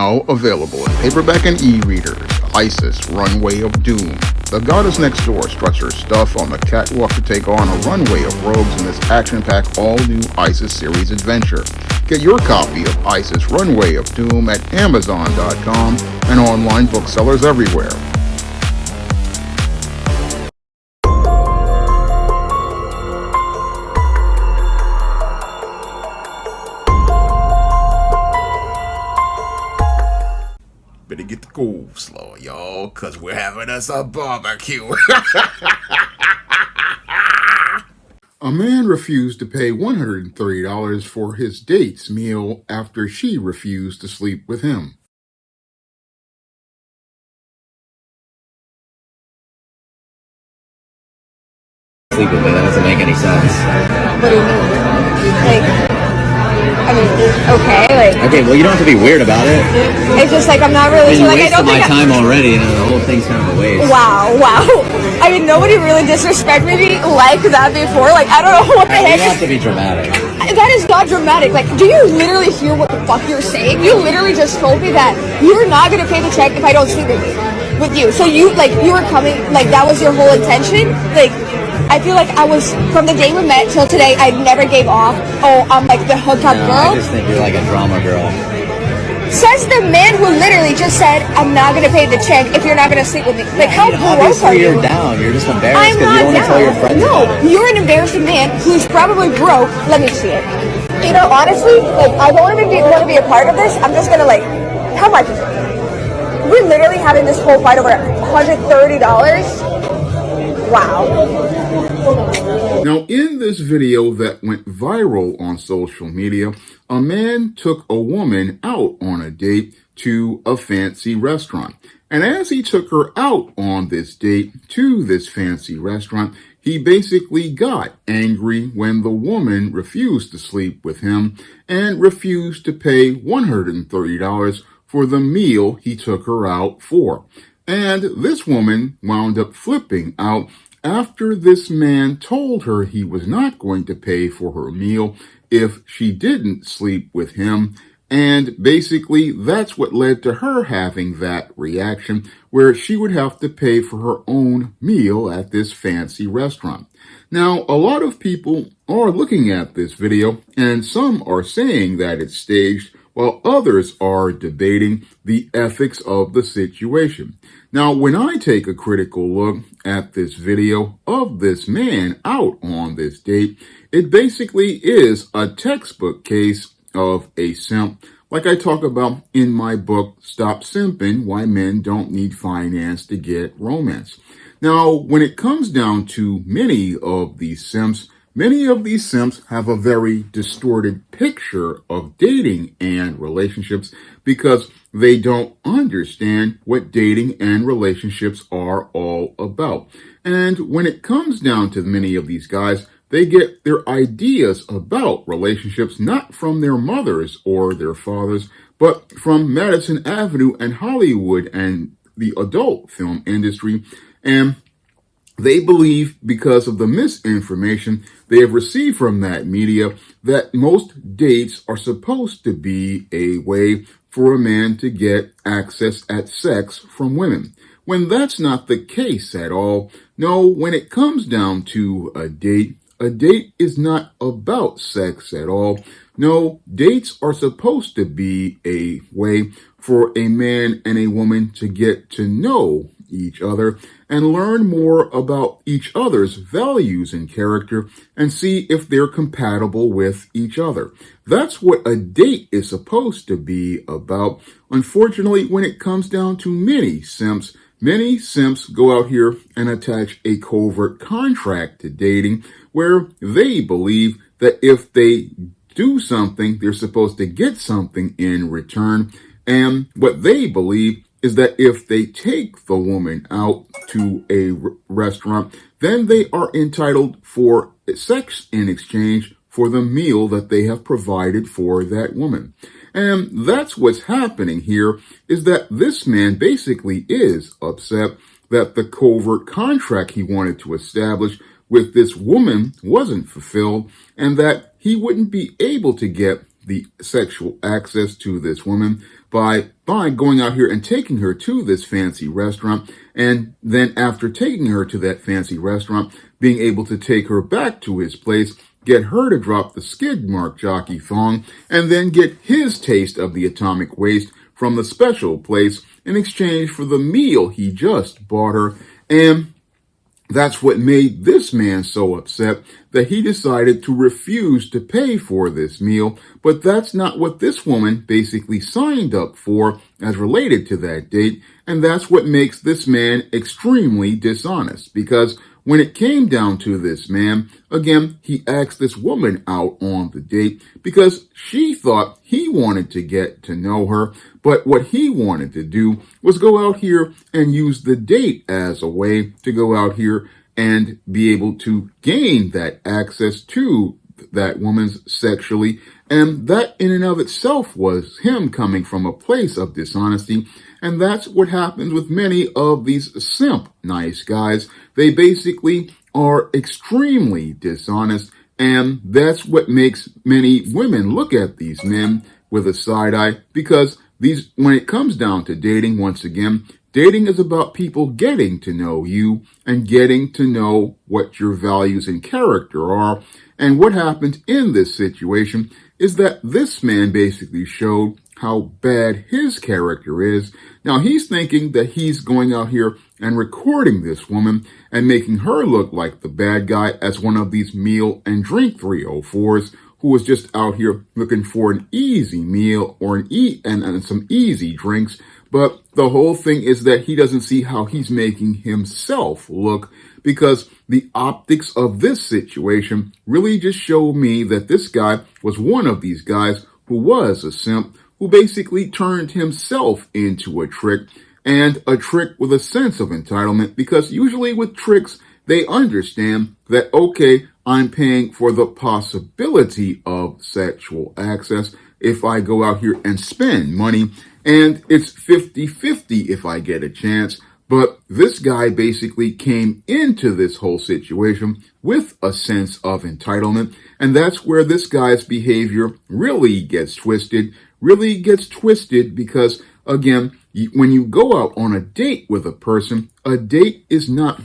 Now available in paperback and e-readers, Isis, Runway of Doom. The goddess next door struts her stuff on the catwalk to take on a runway of rogues in this action-packed all-new Isis series adventure. Get your copy of Isis, Runway of Doom at Amazon.com and online booksellers everywhere. Better get the coleslaw, y'all, because we're having us a barbecue. A man refused to pay $130 for his date's meal after she refused to sleep with him. Sleep with me, that doesn't make any sense. What do you mean? Okay, well, you don't have to be weird about it. It's just like, I'm not really sure. I don't think time already, and the whole thing's kind of a waste. Wow. I mean, nobody really disrespected me like that before. Like, I don't know what the heck. You have to be dramatic. That is not dramatic. Like, do you literally hear what the fuck you're saying? You literally just told me that you're not gonna pay the check if I don't sleep with you. So you were coming, like, that was your whole intention? Like, I feel like I was, from the day we met till today, I never gave off, oh, I'm like the hookup girl. I just think you're like a drama girl. Says the man who literally just said, I'm not going to pay the check if you're not going to sleep with me. Like, how gross are you? You're down. You're just embarrassed because you don't want to tell your friends about it. No, you're an embarrassing man who's probably broke. Let me see it. You know, honestly, like, I don't even want to be a part of this. I'm just going to, like, how much is it? We're literally having this whole fight over $130. Wow. Now, in this video that went viral on social media, a man took a woman out on a date to a fancy restaurant. And as he took her out on this date to this fancy restaurant, he basically got angry when the woman refused to sleep with him and refused to pay $130 for the meal he took her out for. And this woman wound up flipping out after this man told her he was not going to pay for her meal if she didn't sleep with him. And basically, that's what led to her having that reaction where she would have to pay for her own meal at this fancy restaurant. Now, a lot of people are looking at this video, and some are saying that it's staged, while others are debating the ethics of the situation. Now, when I take a critical look at this video of this man out on this date, it basically is a textbook case of a simp, like I talk about in my book, Stop Simping, Why Men Don't Need Finance to Get Romance. Now, when it comes down to many of these simps have a very distorted picture of dating and relationships because they don't understand what dating and relationships are all about. And when it comes down to many of these guys, they get their ideas about relationships not from their mothers or their fathers, but from Madison Avenue and Hollywood and the adult film industry. And they believe, because of the misinformation they have received from that media, that most dates are supposed to be a way for a man to get access at sex from women, when that's not the case at all. No, when it comes down to a date is not about sex at all. No, dates are supposed to be a way for a man and a woman to get to know each other and learn more about each other's values and character and see if they're compatible with each other. That's what a date is supposed to be about. Unfortunately, when it comes down to many simps go out here and attach a covert contract to dating where they believe that if they do something, they're supposed to get something in return. And what they believe is that if they take the woman out to a restaurant, then they are entitled for sex in exchange for the meal that they have provided for that woman. And that's what's happening here, is that this man basically is upset that the covert contract he wanted to establish with this woman wasn't fulfilled, and that he wouldn't be able to get the sexual access to this woman by going out here and taking her to this fancy restaurant, and then after taking her to that fancy restaurant, being able to take her back to his place, get her to drop the skid mark jockey thong, and then get his taste of the atomic waste from the special place in exchange for the meal he just bought her. And that's what made this man so upset that he decided to refuse to pay for this meal. But that's not what this woman basically signed up for as related to that date. And that's what makes this man extremely dishonest, because when it came down to this man, again, he asked this woman out on the date because she thought he wanted to get to know her. But what he wanted to do was go out here and use the date as a way to go out here and be able to gain that access to that woman's sexually. And that in and of itself was him coming from a place of dishonesty. And that's what happens with many of these simp nice guys. They basically are extremely dishonest. And that's what makes many women look at these men with a side eye, because when it comes down to dating, once again, dating is about people getting to know you and getting to know what your values and character are. And what happened in this situation is that this man basically showed how bad his character is. Now he's thinking that he's going out here and recording this woman and making her look like the bad guy as one of these meal and drink 304s who was just out here looking for an easy meal or and some easy drinks. But the whole thing is that he doesn't see how he's making himself look, because the optics of this situation really just show me that this guy was one of these guys who was a simp, who basically turned himself into a trick, and a trick with a sense of entitlement, because usually with tricks, they understand that, okay, I'm paying for the possibility of sexual access if I go out here and spend money, and it's 50-50 if I get a chance. But this guy basically came into this whole situation with a sense of entitlement, and that's where this guy's behavior really gets twisted, because, again, when you go out on a date with a person, a date is not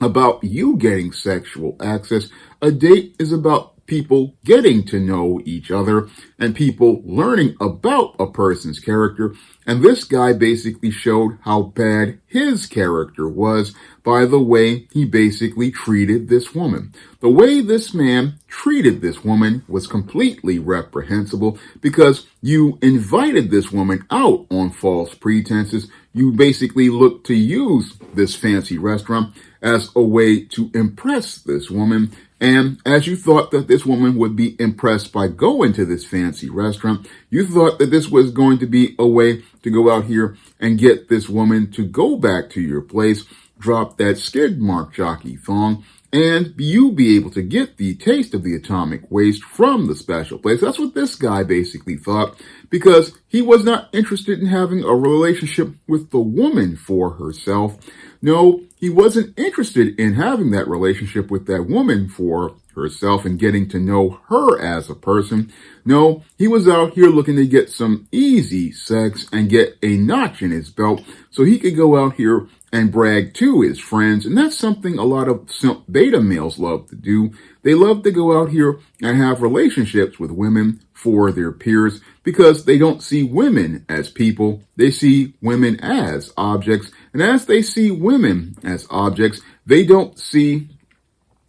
about you getting sexual access. A date is about people getting to know each other and people learning about a person's character. And this guy basically showed how bad his character was by the way he basically treated this woman. The way this man treated this woman was completely reprehensible, because you invited this woman out on false pretenses. You basically looked to use this fancy restaurant as a way to impress this woman. And as you thought that this woman would be impressed by going to this fancy restaurant, you thought that this was going to be a way to go out here and get this woman to go back to your place, drop that skid mark jockey thong, and you be able to get the taste of the atomic waste from the special place. That's what this guy basically thought, because he was not interested in having a relationship with the woman for herself. No, he wasn't interested in having that relationship with that woman for herself and getting to know her as a person. No, he was out here looking to get some easy sex and get a notch in his belt so he could go out here and brag to his friends. And that's something a lot of simp beta males love to do. They love to go out here and have relationships with women for their peers, because they don't see women as people. They see women as objects. And as they see women as objects, they don't see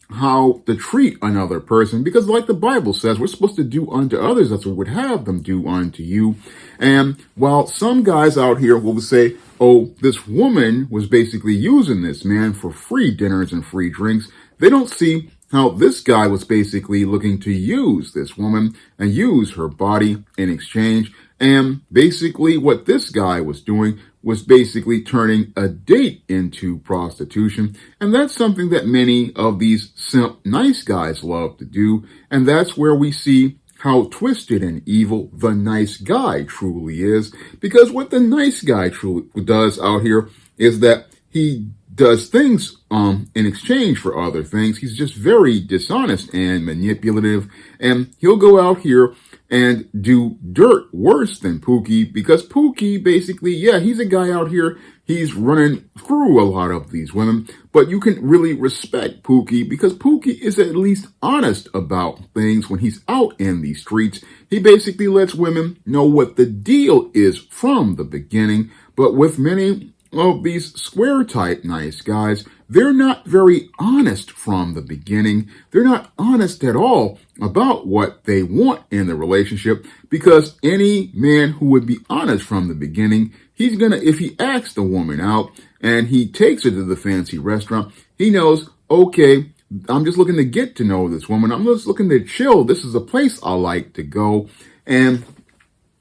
how to treat another person, because like the Bible says, we're supposed to do unto others as we would have them do unto you. And while some guys out here will say, oh, this woman was basically using this man for free dinners and free drinks, they don't see how this guy was basically looking to use this woman and use her body in exchange. And basically what this guy was doing was basically turning a date into prostitution. And that's something that many of these simp nice guys love to do. And that's where we see how twisted and evil the nice guy truly is. Because what the nice guy truly does out here is that he does things in exchange for other things. He's just very dishonest and manipulative. And he'll go out here and do dirt worse than Pookie, because Pookie basically, yeah, he's a guy out here, he's running through a lot of these women, but you can really respect Pookie because Pookie is at least honest about things when he's out in these streets. He basically lets women know what the deal is from the beginning, but with many of these square type nice guys, they're not very honest from the beginning. They're not honest at all about what they want in the relationship, because any man who would be honest from the beginning, he's gonna, if he asks the woman out and he takes her to the fancy restaurant, he knows, okay, I'm just looking to get to know this woman. I'm just looking to chill. This is a place I like to go. And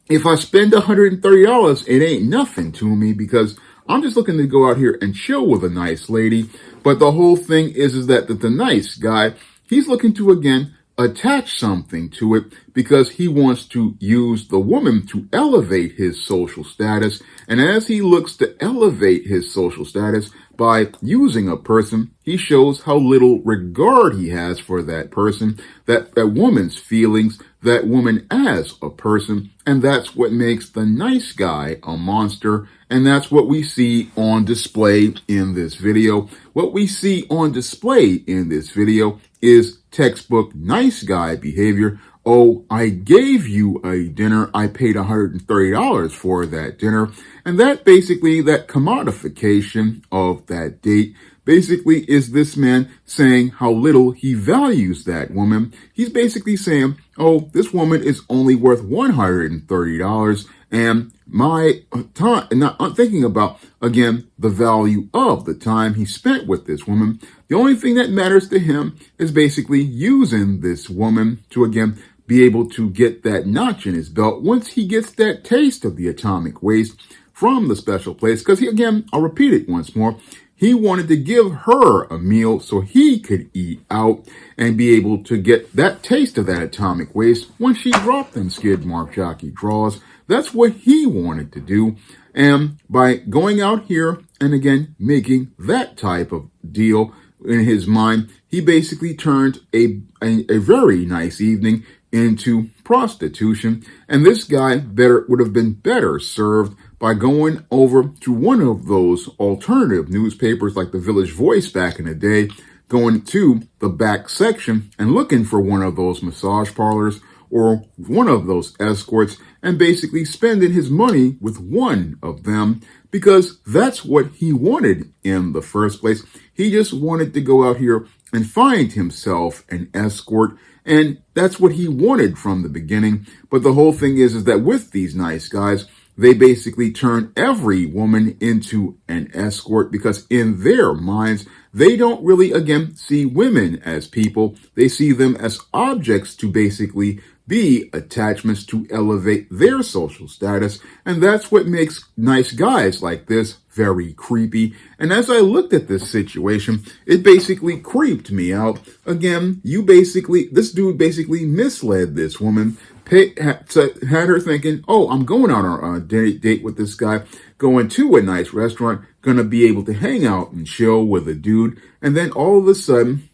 if I spend $130, it ain't nothing to me, because I'm just looking to go out here and chill with a nice lady. But the whole thing is that the nice guy, he's looking to, again, attach something to it, because he wants to use the woman to elevate his social status. And as he looks to elevate his social status by using a person, he shows how little regard he has for that person, that woman's feelings, that woman as a person. And that's what makes the nice guy a monster. And that's what we see on display in this video. What we see on display in this video is textbook nice guy behavior. Oh, I gave you a dinner. I paid $130 for that dinner. And that basically, that commodification of that date basically is this man saying how little he values that woman. He's basically saying, oh, this woman is only worth $130, and my time, not thinking about, again, the value of the time he spent with this woman. The only thing that matters to him is basically using this woman to, again, be able to get that notch in his belt once he gets that taste of the atomic waste from the special place. Because he, again, I'll repeat it once more, he wanted to give her a meal so he could eat out and be able to get that taste of that atomic waste when she dropped them skid mark jockey draws. That's what he wanted to do. And by going out here and, again, making that type of deal in his mind, he basically turned a very nice evening into prostitution. And this guy would have been better served by going over to one of those alternative newspapers like the Village Voice back in the day, going to the back section and looking for one of those massage parlors or one of those escorts, and basically spending his money with one of them, because that's what he wanted in the first place. He just wanted to go out here and find himself an escort, and that's what he wanted from the beginning. But the whole thing is that with these nice guys, they basically turn every woman into an escort, because in their minds, they don't really, again, see women as people. They see them as objects to basically be attachments to elevate their social status. And that's what makes nice guys like this very creepy. And as I looked at this situation, it basically creeped me out. Again, this dude basically misled this woman, had her thinking, oh, I'm going out on a date with this guy, going to a nice restaurant, gonna be able to hang out and chill with a dude. And then all of a sudden,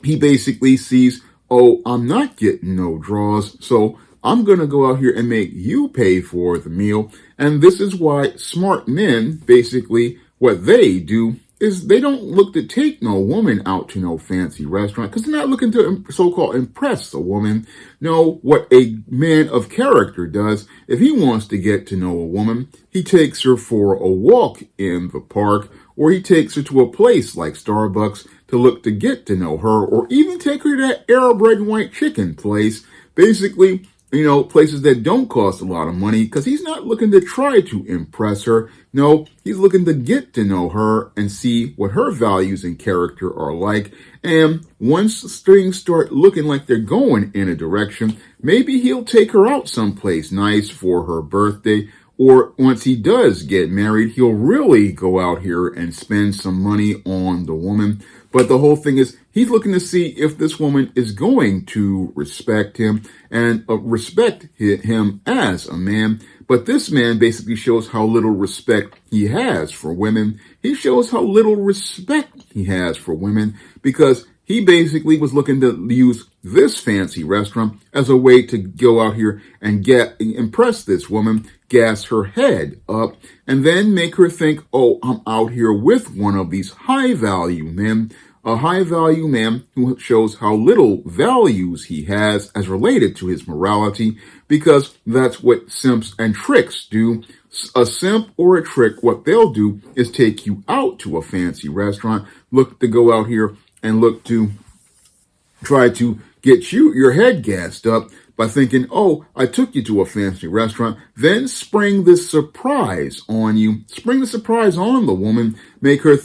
he basically sees, oh, I'm not getting no draws, so I'm going to go out here and make you pay for the meal. And this is why smart men, basically, what they do is they don't look to take no woman out to no fancy restaurant, because they're not looking to so-called impress a woman. No, what a man of character does, if he wants to get to know a woman, he takes her for a walk in the park, or he takes her to a place like Starbucks to look to get to know her, or even take her to that Arab red and white chicken place. Basically, places that don't cost a lot of money, because he's not looking to try to impress her. No, he's looking to get to know her and see what her values and character are like. And once things start looking like they're going in a direction, maybe he'll take her out someplace nice for her birthday. Or once he does get married, he'll really go out here and spend some money on the woman. But the whole thing is, he's looking to see if this woman is going to respect him and respect him as a man. But this man basically shows how little respect he has for women. He shows how little respect he has for women, because he basically was looking to use this fancy restaurant as a way to go out here and impress this woman, gas her head up, and then make her think, oh, I'm out here with one of these high-value men, a high-value man who shows how little values he has as related to his morality, because that's what simps and tricks do. A simp or a trick, what they'll do is take you out to a fancy restaurant, look to go out here and look to try to get your head gassed up by thinking, oh, I took you to a fancy restaurant, then spring this surprise on you, spring the surprise on the woman, make her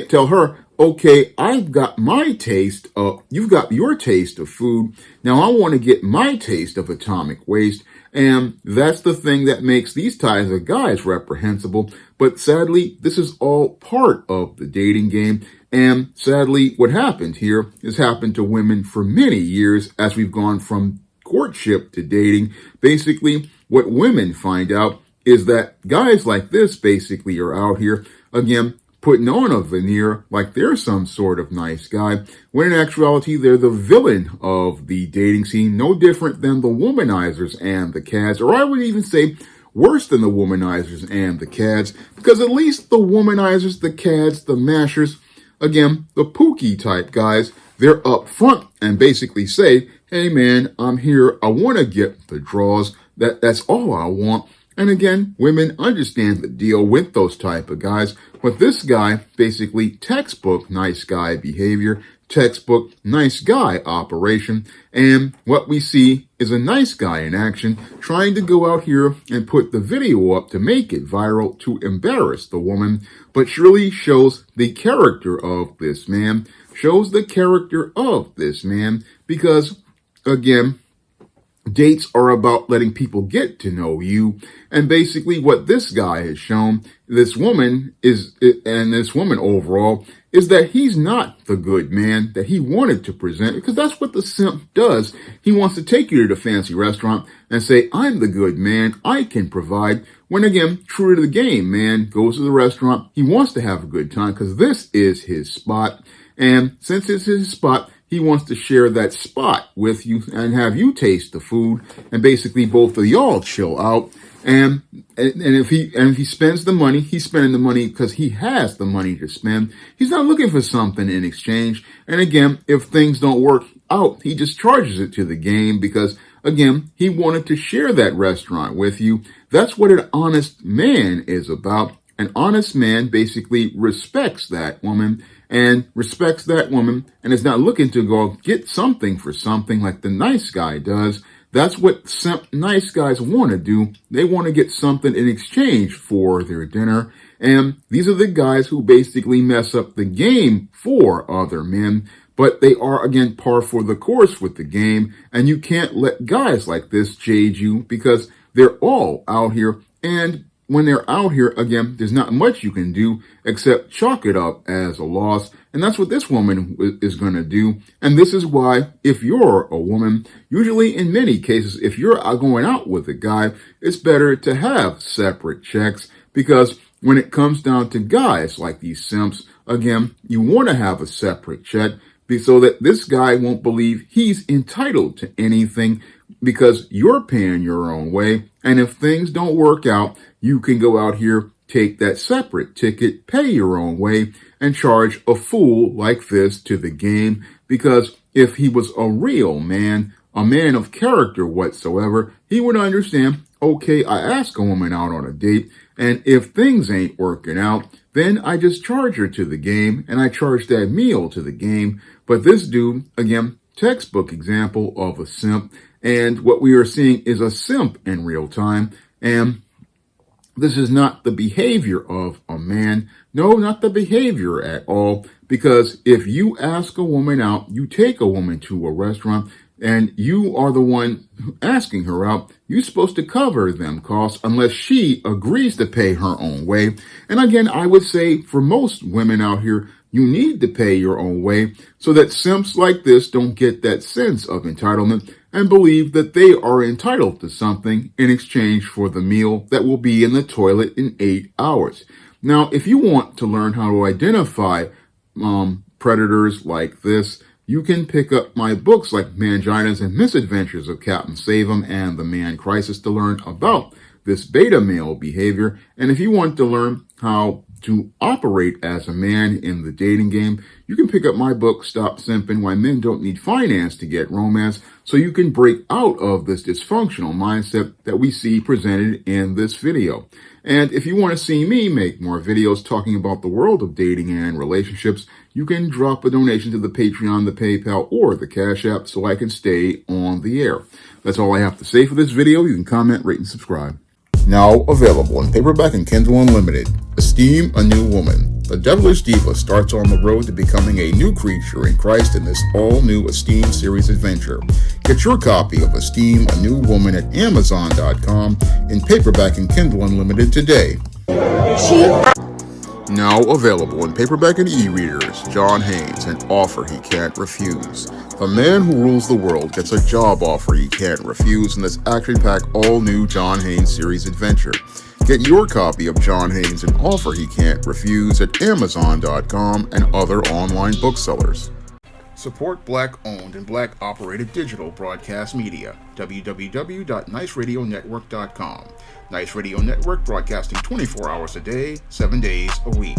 tell her, okay, I've got my taste of, you've got your taste of food. Now I want to get my taste of atomic waste. And that's the thing that makes these types of guys reprehensible. But sadly, this is all part of the dating game. And sadly, what happened here has happened to women for many years as we've gone from courtship to dating. Basically, what women find out is that guys like this basically are out here, again, putting on a veneer like they're some sort of nice guy, when in actuality they're the villain of the dating scene, no different than the womanizers and the cads, or I would even say worse than the womanizers and the cads, because at least the womanizers, the cads, the mashers, again, the pookie type guys, they're up front and basically say, hey man, I'm here, I want to get the draws, that's all I want. And again, women understand the deal with those type of guys. But this guy, basically textbook nice guy behavior, textbook nice guy operation. And what we see is a nice guy in action trying to go out here and put the video up to make it viral to embarrass the woman, but surely shows the character of this man, because again, dates are about letting people get to know you. And basically what this guy has shown, this woman overall, is that he's not the good man that he wanted to present, because that's what the simp does. He wants to take you to the fancy restaurant and say, I'm the good man, I can provide. When again, true to the game, man goes to the restaurant, he wants to have a good time because this is his spot. And since it's his spot, he wants to share that spot with you and have you taste the food, and basically both of y'all chill out. And if he spends the money, he's spending the money because he has the money to spend. He's not looking for something in exchange. And again, if things don't work out, he just charges it to the game because, again, he wanted to share that restaurant with you. That's what an honest man is about. An honest man basically respects that woman and is not looking to go get something for something like the nice guy does. That's what simp nice guys want to do. They want to get something in exchange for their dinner. And these are the guys who basically mess up the game for other men. But they are, again, par for the course with the game. And you can't let guys like this jade you because they're all out here. And when they're out here, again, there's not much you can do except chalk it up as a loss. And that's what this woman is going to do. And this is why, if you're a woman, usually in many cases, if you're going out with a guy, it's better to have separate checks, because when it comes down to guys like these simps, again, you want to have a separate check so that this guy won't believe he's entitled to anything because you're paying your own way. And if things don't work out, you can go out here, take that separate ticket, pay your own way, and charge a fool like this to the game. Because if he was a real man, a man of character whatsoever, he would understand, okay, I ask a woman out on a date, and if things ain't working out, then I just charge her to the game, and I charge that meal to the game. But this dude, again, textbook example of a simp, and what we are seeing is a simp in real time. And this is not the behavior of a man. No, not the behavior at all. Because if you ask a woman out, you take a woman to a restaurant, and you are the one asking her out, you're supposed to cover them costs unless she agrees to pay her own way. And again, I would say for most women out here, you need to pay your own way so that simps like this don't get that sense of entitlement and believe that they are entitled to something in exchange for the meal that will be in the toilet in 8 hours. Now, if you want to learn how to identify predators like this, you can pick up my books like Manginas and Misadventures of Captain Save-'em and The Man Crisis to learn about this beta male behavior. And if you want to learn how to operate as a man in the dating game, you can pick up my book, Stop Simping, Why Men Don't Need Finance to Get Romance, so you can break out of this dysfunctional mindset that we see presented in this video. And if you want to see me make more videos talking about the world of dating and relationships, you can drop a donation to the Patreon, the PayPal, or the Cash App so I can stay on the air. That's all I have to say for this video. You can comment, rate, and subscribe. Now available in paperback and Kindle Unlimited. Esteem a New Woman. The devilish diva starts on the road to becoming a new creature in Christ in this all-new Esteem series adventure. Get your copy of Esteem a New Woman at Amazon.com in paperback and Kindle Unlimited today. Now available in paperback and e-readers, John Haynes, An Offer He Can't Refuse. The man who rules the world gets a job offer he can't refuse in this action-packed all-new John Haynes series adventure. Get your copy of John Haynes, An Offer He Can't Refuse at Amazon.com and other online booksellers. Support Black-owned and Black-operated digital broadcast media. www.niceradionetwork.com. Nice Radio Network, broadcasting 24 hours a day, 7 days a week.